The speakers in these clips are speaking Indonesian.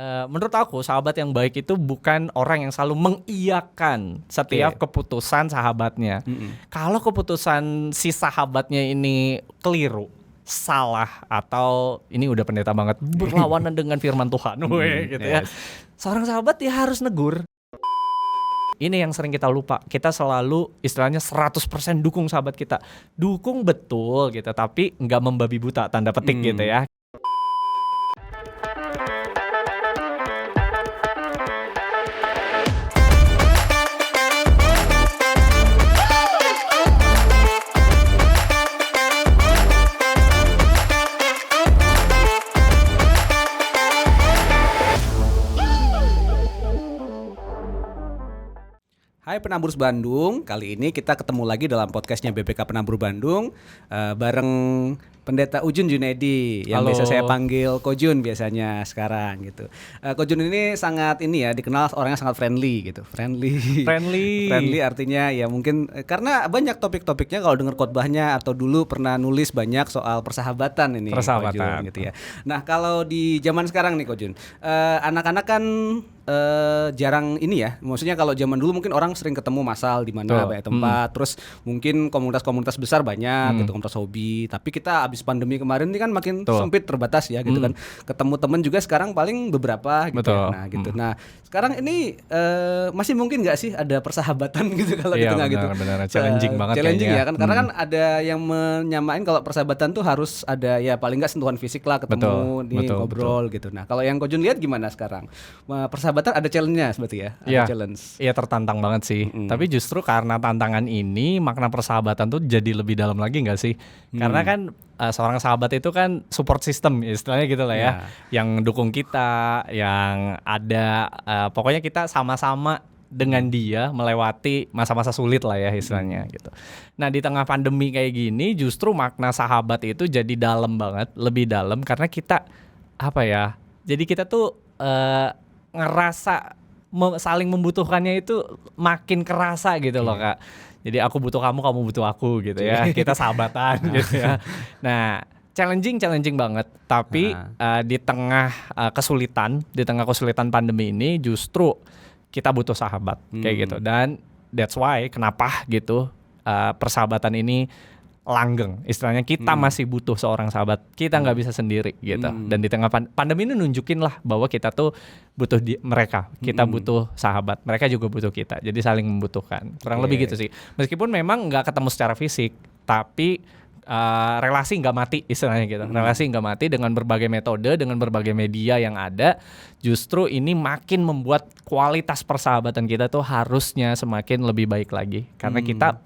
menurut aku sahabat yang baik itu bukan orang yang selalu mengiyakan setiap keputusan sahabatnya. Kalau keputusan si sahabatnya ini keliru, salah, atau ini udah pendeta banget berlawanan dengan firman Tuhan, gitu ya. Seorang sahabat ya harus negur. Ini yang sering kita lupa. Kita selalu istilahnya 100% dukung sahabat kita. Dukung betul gitu, tapi nggak membabi buta tanda petik gitu ya. Hai Penamburs Bandung, kali ini kita ketemu lagi dalam podcastnya BPK Penambur Bandung bareng Pendeta Ujun Junedi yang biasa saya panggil Kojun biasanya sekarang gitu. Kojun ini sangat dikenal orangnya sangat friendly gitu. Friendly artinya ya mungkin karena banyak topik-topiknya kalau dengar khotbahnya atau dulu pernah nulis banyak soal persahabatan ini. Kojun, gitu ya. Nah kalau di zaman sekarang nih Kojun, anak-anak kan jarang ini ya. Maksudnya kalau zaman dulu mungkin orang sering ketemu masal di mana banyak tempat, terus mungkin komunitas-komunitas besar banyak gitu, komunitas hobi. Tapi kita abis pandemi kemarin ini kan makin sempit, terbatas ya gitu kan. Ketemu temen juga sekarang paling beberapa gitu. Nah gitu. Nah sekarang ini masih mungkin nggak sih ada persahabatan gitu kalau di tengah gitu? Benar, challenging banget. Challenging ya kan, karena kan ada yang menyamain kalau persahabatan tuh harus ada ya paling nggak sentuhan fisik lah, ketemu ngobrol gitu. Nah kalau yang Kojun lihat gimana sekarang? Persahabatan ada challenge-nya seperti ya? Ada challenge. Iya tertantang banget sih. Tapi justru karena tantangan ini makna persahabatan tuh jadi lebih dalam lagi nggak sih? Karena kan seorang sahabat itu kan support system istilahnya gitu lah ya, yang dukung kita, yang ada pokoknya kita sama-sama dengan dia melewati masa-masa sulit lah ya istilahnya gitu. Nah di tengah pandemi kayak gini justru makna sahabat itu jadi dalam banget, lebih dalam karena kita jadi kita tuh ngerasa saling membutuhkannya itu makin kerasa gitu loh Kak. Jadi aku butuh kamu, kamu butuh aku gitu ya. Kita sahabatan gitu ya. Nah, challenging banget. Tapi di tengah kesulitan pandemi ini justru kita butuh sahabat kayak gitu. Dan that's why kenapa gitu persahabatan ini langgeng. Istilahnya kita masih butuh seorang sahabat. Kita nggak bisa sendiri gitu. Dan di tengah pandemi ini nunjukin lah bahwa kita tuh butuh mereka. Kita butuh sahabat. Mereka juga butuh kita. Jadi saling membutuhkan. Kurang lebih gitu sih. Meskipun memang nggak ketemu secara fisik, tapi relasi nggak mati istilahnya gitu. Relasi nggak mati dengan berbagai metode, dengan berbagai media yang ada. Justru ini makin membuat kualitas persahabatan kita tuh harusnya semakin lebih baik lagi. Karena kita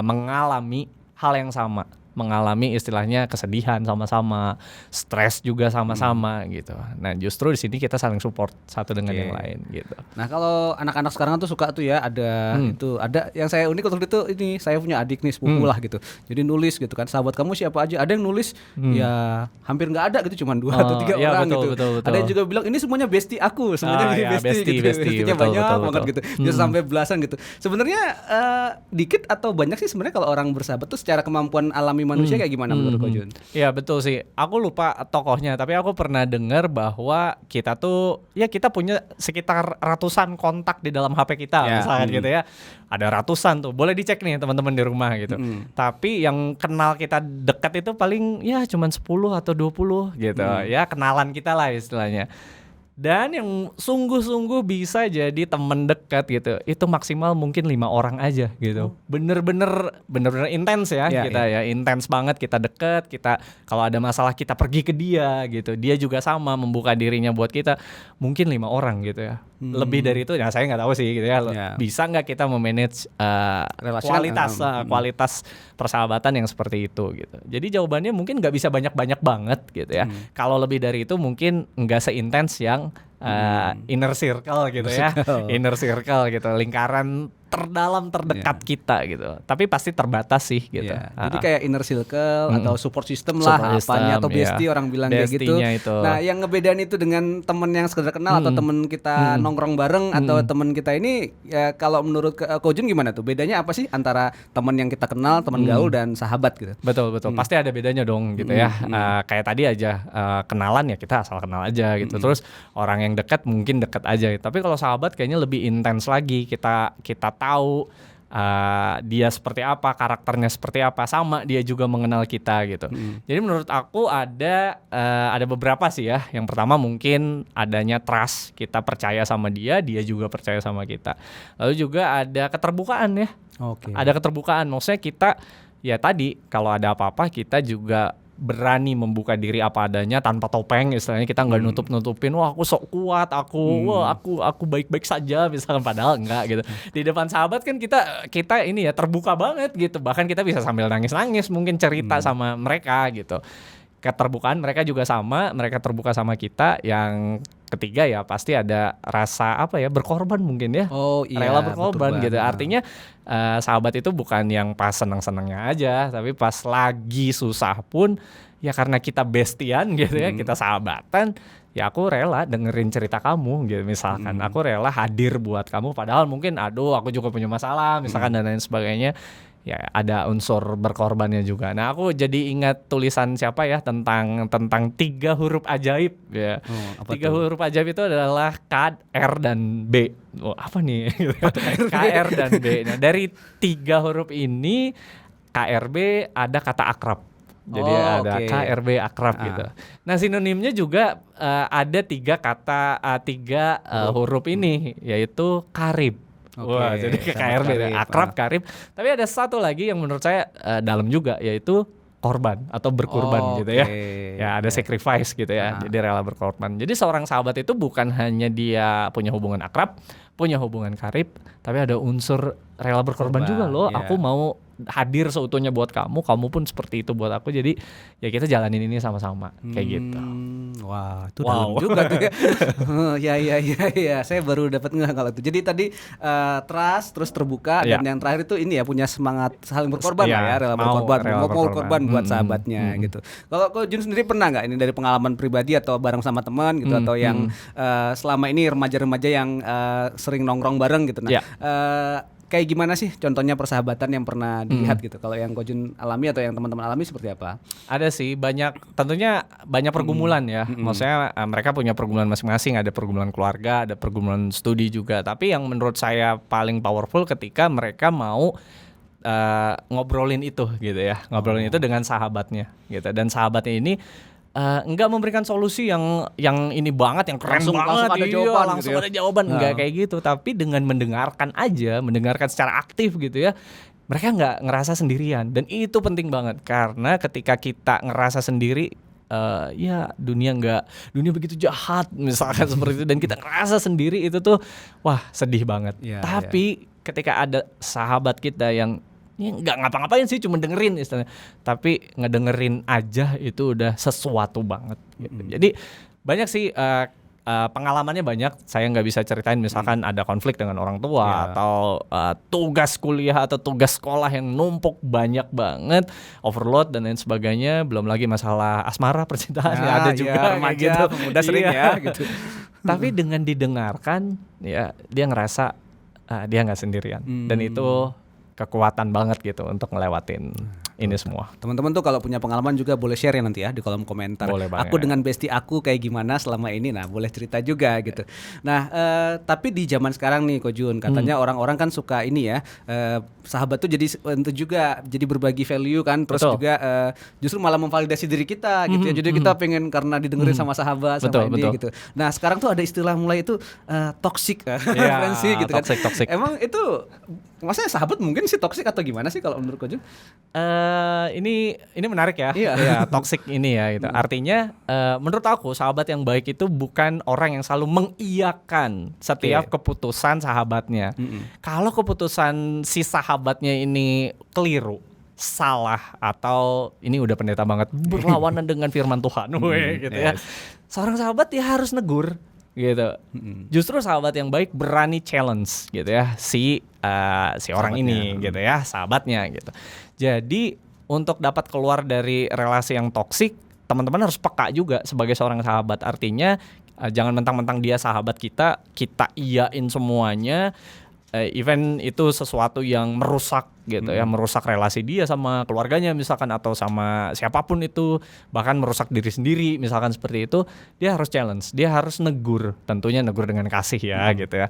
mengalami hal yang sama, mengalami istilahnya kesedihan sama-sama, stres juga sama-sama gitu. Nah justru di sini kita saling support satu dengan yang lain gitu. Nah kalau anak-anak sekarang tuh suka tuh ya ada ada yang saya unik waktu itu ini saya punya adik nih sepupu lah gitu. Jadi nulis gitu kan, sahabat kamu siapa aja. Ada yang nulis ya hampir nggak ada gitu, cuma 2 atau 3 orang gitu. Betul. Ada yang juga bilang ini semuanya bestie aku, semuanya bestie gitu. Bestinya banyak banget gitu. Bisa sampai belasan gitu. Sebenarnya dikit atau banyak sih sebenarnya kalau orang bersahabat tuh secara kemampuan alami manusia kayak gimana menurut Kojun? Iya betul sih. Aku lupa tokohnya, tapi aku pernah dengar bahwa kita tuh ya kita punya sekitar ratusan kontak di dalam HP kita misalkan gitu ya. Ada ratusan tuh. Boleh dicek nih teman-teman di rumah gitu. Tapi yang kenal kita dekat itu paling ya cuman 10 atau 20 gitu. Ya kenalan kita lah istilahnya. Dan yang sungguh-sungguh bisa jadi teman dekat gitu, itu maksimal mungkin 5 orang aja gitu. Bener-bener intens ya kita ya, intens banget, kita deket, kita kalau ada masalah kita pergi ke dia gitu. Dia juga sama membuka dirinya buat kita, mungkin 5 orang gitu ya. Lebih dari itu ya saya nggak tahu sih gitu ya. Bisa nggak kita memanage kualitas persahabatan yang seperti itu gitu. Jadi jawabannya mungkin nggak bisa banyak-banyak banget gitu ya. Kalau lebih dari itu mungkin nggak seintens yang inner circle gitu ya. Inner circle gitu, lingkaran terdalam terdekat kita gitu. Tapi pasti terbatas sih gitu. Jadi kayak inner circle atau support system lah apanya atau bestie orang bilang kayak gitu. Itu. Nah, yang ngebedain itu dengan temen yang sekedar kenal atau temen kita nongkrong bareng atau temen kita ini ya kalau menurut Ko Jun gimana tuh? Bedanya apa sih antara temen yang kita kenal, temen gaul dan sahabat gitu? Betul. Pasti ada bedanya dong gitu ya. Kayak tadi aja kenalan ya kita asal kenal aja gitu. Terus orang yang dekat mungkin dekat aja. Tapi kalau sahabat kayaknya lebih intens lagi. Kita tahu dia seperti apa, karakternya seperti apa, sama dia juga mengenal kita gitu. Jadi menurut aku ada beberapa sih ya. Yang pertama mungkin adanya trust, kita percaya sama dia juga percaya sama kita. Lalu juga ada keterbukaan ya. Ada keterbukaan, maksudnya kita ya tadi kalau ada apa-apa kita juga berani membuka diri apa adanya tanpa topeng, istilahnya kita nggak nutup-nutupin wah aku sok kuat, wah aku baik-baik saja misalkan, padahal enggak gitu. Di depan sahabat kan kita ini ya terbuka banget gitu, bahkan kita bisa sambil nangis-nangis mungkin cerita sama mereka gitu. Keterbukaan mereka juga sama, mereka terbuka sama kita. Yang ketiga ya pasti ada rasa berkorban mungkin ya. Rela berkorban gitu. Artinya sahabat itu bukan yang pas senang-senangnya aja, tapi pas lagi susah pun ya karena kita bestian gitu ya, kita sahabatan, ya aku rela dengerin cerita kamu gitu misalkan. Aku rela hadir buat kamu padahal mungkin aku juga punya masalah misalkan dan lain sebagainya. Ya ada unsur berkorbannya juga. Nah aku jadi ingat tulisan siapa ya tentang 3 huruf ajaib ya. 3 huruf ajaib itu adalah K, R, dan B. Apa nih? K, R, dan B. Nah dari 3 huruf ini KRB ada kata akrab. Jadi ada KRB akrab gitu. Nah sinonimnya juga ada 3 huruf ini yaitu karib. Wah, jadi KRB akrab, karib. Tapi ada satu lagi yang menurut saya dalam juga, yaitu korban atau berkorban gitu ya. Ya ada sacrifice gitu ya. Jadi rela berkorban. Jadi seorang sahabat itu bukan hanya dia punya hubungan akrab, punya hubungan karib, tapi ada unsur rela berkorban juga loh. Aku mau hadir seutuhnya buat kamu pun seperti itu buat aku. Jadi ya kita jalanin ini sama-sama kayak gitu. Wah, itu dalam juga tuh ya. Ya, saya baru dapat ngeh kalau itu. Jadi tadi trust, terus terbuka, dan yang terakhir itu ini ya punya semangat saling berkorban ya, rela berkorban, mau korban buat sahabatnya gitu. Kalau Ko Jun sendiri pernah nggak ini dari pengalaman pribadi atau bareng sama teman gitu atau yang selama ini remaja-remaja yang sering nongkrong bareng gitu. Nah, kayak gimana sih contohnya persahabatan yang pernah dilihat gitu? Kalau yang Ko Jun alami atau yang teman-teman alami seperti apa? Ada sih, tentunya banyak pergumulan ya. Maksudnya mereka punya pergumulan masing-masing, ada pergumulan keluarga, ada pergumulan studi juga. Tapi yang menurut saya paling powerful ketika mereka mau ngobrolin itu gitu ya. Ngobrolin itu dengan sahabatnya gitu. Dan sahabatnya ini enggak memberikan solusi yang ini banget, yang keren langsung banget, ada jawaban langsung gitu ya. ada jawaban, enggak kayak gitu. Tapi dengan mendengarkan secara aktif gitu ya, mereka nggak ngerasa sendirian. Dan itu penting banget karena ketika kita ngerasa sendiri, ya dunia begitu jahat misalkan seperti itu, dan kita ngerasa sendiri itu tuh wah sedih banget. Tapi ketika ada sahabat kita yang nggak ngapa-ngapain sih, cuma dengerin istilahnya, tapi ngedengerin aja itu udah sesuatu banget gitu. Jadi banyak sih pengalamannya banyak, saya nggak bisa ceritain misalkan ada konflik dengan orang tua atau tugas kuliah atau tugas sekolah yang numpuk banyak banget, overload dan lain sebagainya, belum lagi masalah asmara percintaan ada juga remaja gitu. pemuda sering ya gitu. Tapi dengan didengarkan ya dia ngerasa dia nggak sendirian, dan itu kekuatan banget gitu untuk ngelewatin ini semua. Teman-teman tuh kalau punya pengalaman juga boleh share ya nanti ya di kolom komentar. Aku dengan bestie aku kayak gimana selama ini, nah boleh cerita juga gitu. Nah tapi di zaman sekarang nih Ko Jun, katanya orang-orang kan suka ini ya, sahabat tuh jadi juga jadi berbagi value kan, terus juga justru malah memvalidasi diri kita gitu ya. Jadi kita pengen karena didengerin sama sahabat gitu. Nah sekarang tuh ada istilah mulai itu toxic referensi gitu toxic. Emang itu maksudnya sahabat mungkin sih toxic atau gimana sih kalau menurut Ko Jun? Ini menarik ya. Ya, toxic ini ya gitu. Artinya menurut aku sahabat yang baik itu bukan orang yang selalu mengiyakan setiap keputusan sahabatnya. Kalau keputusan si sahabatnya ini keliru, salah, atau ini udah pendeta banget berlawanan dengan firman Tuhan gitu ya. Seorang sahabat ya harus negur. gitu. Justru sahabat yang baik berani challenge gitu ya si orang ini gitu ya, sahabatnya gitu. Jadi untuk dapat keluar dari relasi yang toksik, teman-teman harus peka juga sebagai seorang sahabat. Artinya jangan mentang-mentang dia sahabat kita iyain semuanya, even itu sesuatu yang merusak gitu ya, merusak relasi dia sama keluarganya misalkan, atau sama siapapun itu, bahkan merusak diri sendiri misalkan seperti itu. Dia harus challenge, dia harus negur, tentunya negur dengan kasih ya gitu ya.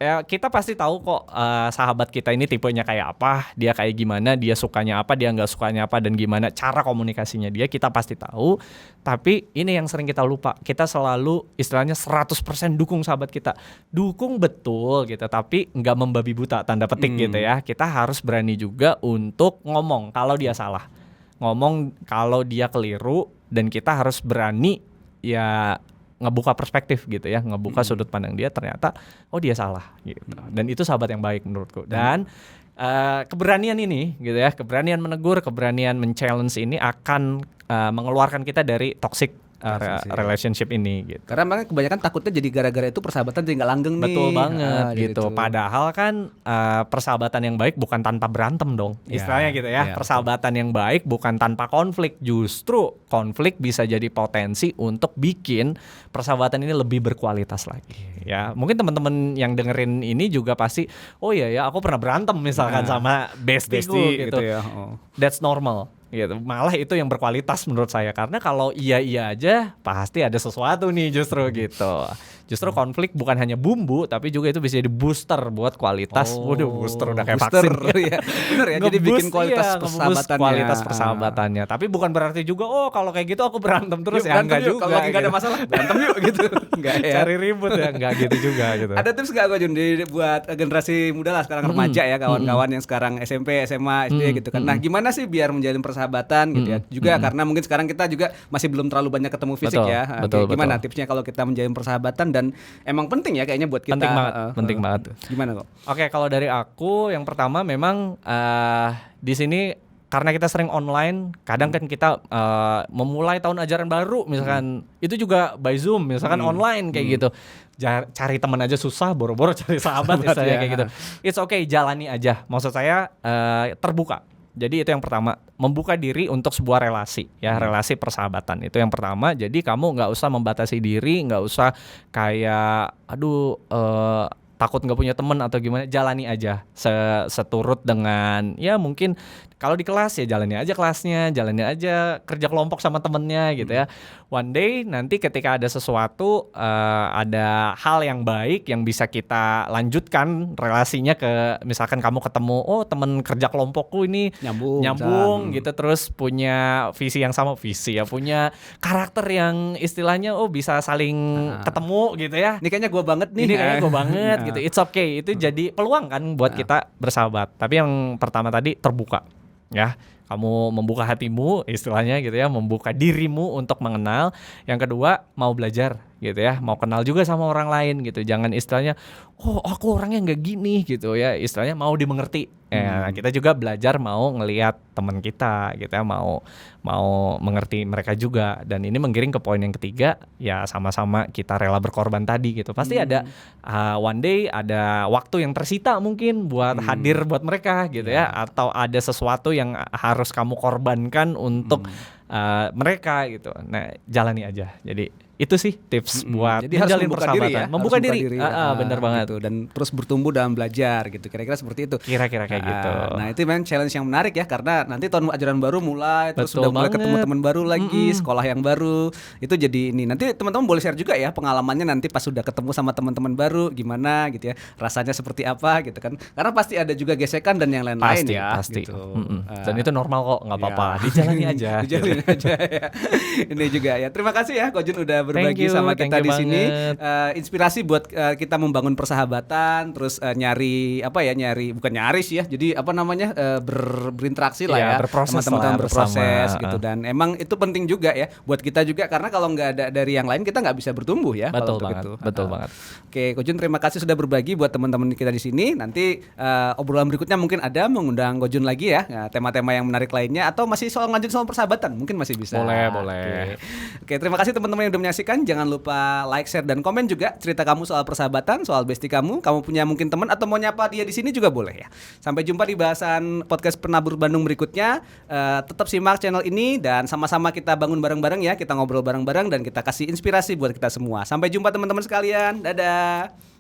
Ya kita pasti tahu kok sahabat kita ini tipenya kayak apa, dia kayak gimana, dia sukanya apa, dia nggak sukanya apa, dan gimana cara komunikasinya dia, kita pasti tahu. Tapi ini yang sering kita lupa, kita selalu istilahnya 100% dukung sahabat kita, dukung betul gitu, tapi nggak membabi buta tanda petik gitu ya. Kita harus berani juga untuk ngomong kalau dia salah, ngomong kalau dia keliru, dan kita harus berani ya ngebuka perspektif gitu ya, ngebuka sudut pandang dia, ternyata oh dia salah gitu. Dan itu sahabat yang baik menurutku. Dan keberanian ini gitu ya, keberanian menegur, keberanian men-challenge ini akan mengeluarkan kita dari toxic relationship ini gitu. Karena memang kebanyakan takutnya jadi gara-gara itu persahabatan jadi nggak langgeng nih. Betul banget gitu. Padahal kan persahabatan yang baik bukan tanpa berantem dong, istilahnya gitu ya. Persahabatan yang baik bukan tanpa konflik. Justru konflik bisa jadi potensi untuk bikin persahabatan ini lebih berkualitas lagi. Ya, mungkin teman-teman yang dengerin ini juga pasti, oh iya ya, aku pernah berantem misalkan sama bestieku gitu ya. That's normal gitu. Malah itu yang berkualitas menurut saya, karena kalau iya aja pasti ada sesuatu nih justru gitu. Justru konflik bukan hanya bumbu, tapi juga itu bisa jadi booster buat kualitas. Waduh, booster udah kayak vaksin ya. Bener ya, jadi bikin kualitas persahabatannya. Tapi bukan berarti juga kalau kayak gitu aku berantem terus ya, enggak juga. Kalau lagi enggak ada masalah berantem yuk gitu. Enggak ya. Cari ribut ya, enggak gitu juga gitu. Ada tips enggak Jun buat generasi muda lah sekarang, remaja ya, kawan-kawan yang sekarang SMP, SMA, SD gitu kan. Nah, gimana sih biar menjalin persahabatan gitu ya? Juga karena mungkin sekarang kita juga masih belum terlalu banyak ketemu fisik ya. Gimana tipsnya kalau kita menjalin persahabatan, dan emang penting ya kayaknya buat kita. Penting banget. Gimana kok? Oke, kalau dari aku yang pertama memang di sini karena kita sering online, kadang kan kita memulai tahun ajaran baru misalkan itu juga by Zoom misalkan online kayak gitu. Cari teman aja susah, boro-boro cari sahabat istilahnya kayak gitu. It's okay, jalani aja. Maksud saya terbuka. Jadi itu yang pertama, membuka diri untuk sebuah relasi ya, relasi persahabatan itu yang pertama. Jadi kamu nggak usah membatasi diri, nggak usah kayak takut nggak punya teman atau gimana, jalani aja seturut dengan ya mungkin kalau di kelas ya jalani aja kelasnya, jalani aja kerja kelompok sama temennya gitu ya. One day nanti ketika ada sesuatu, ada hal yang baik yang bisa kita lanjutkan relasinya ke, misalkan kamu ketemu temen kerja kelompokku ini nyambung gitu, terus punya visi yang sama, punya karakter yang istilahnya bisa saling ketemu gitu ya. Ini kayaknya gue banget nih. Ini kayaknya gue banget gitu. It's okay, itu jadi peluang kan buat kita bersahabat. Tapi yang pertama tadi terbuka. Ya, kamu membuka hatimu istilahnya gitu ya, membuka dirimu untuk mengenal. Yang kedua, mau belajar gitu ya, mau kenal juga sama orang lain gitu. Jangan istilahnya, aku orangnya nggak gini gitu ya, istilahnya mau dimengerti. Kita juga belajar mau ngelihat teman kita gitu ya, mau mengerti mereka juga. Dan ini menggiring ke poin yang ketiga, ya sama-sama kita rela berkorban tadi gitu. Pasti ada one day ada waktu yang tersita mungkin buat hadir buat mereka gitu ya, atau ada sesuatu yang harus kamu korbankan untuk mereka gitu. Nah, jalani aja. Jadi itu sih tips buat menjalin persahabatan. Membuka diri. Benar banget. Gitu. Dan terus bertumbuh dalam belajar gitu. Kira-kira seperti itu. Kira-kira kayak gitu. Nah, itu memang challenge yang menarik ya, karena nanti tahun ajaran baru mulai, terus sudah mulai ketemu teman baru lagi, sekolah yang baru. Itu jadi ini. Nanti teman-teman boleh share juga ya pengalamannya nanti pas sudah ketemu sama teman-teman baru gimana gitu ya. Rasanya seperti apa gitu kan. Karena pasti ada juga gesekan dan yang lain-lain pasti. Gitu. Dan itu normal kok, enggak apa-apa. Dijalani aja. Dijalani aja ya. Ini juga ya. Terima kasih ya Ko Jun udah berbagi sama kita di sini. Inspirasi buat kita membangun persahabatan, terus nyari bukan nyari sih ya. Jadi berinteraksi lah ya, berproses sama teman-teman, berproses gitu. Dan emang itu penting juga ya buat kita juga, karena kalau nggak ada dari yang lain kita nggak bisa bertumbuh ya. Betul banget. Betul banget. Oke, Ko Jun terima kasih sudah berbagi buat teman-teman kita di sini. Nanti obrolan berikutnya mungkin ada mengundang Ko Jun lagi ya, tema-tema yang menarik lainnya, atau masih lanjut soal persahabatan mungkin masih bisa. Boleh. Oke, terima kasih teman-teman yang udah menyaksikan menyaksikan. Jangan lupa like, share, dan komen juga cerita kamu soal persahabatan, soal bestie kamu. Kamu punya mungkin teman atau mau nyapa dia di sini juga boleh ya. Sampai jumpa di bahasan podcast Penabur Bandung berikutnya. Tetap simak channel ini dan sama-sama kita bangun bareng-bareng ya. Kita ngobrol bareng-bareng dan kita kasih inspirasi buat kita semua. Sampai jumpa teman-teman sekalian. Dadah.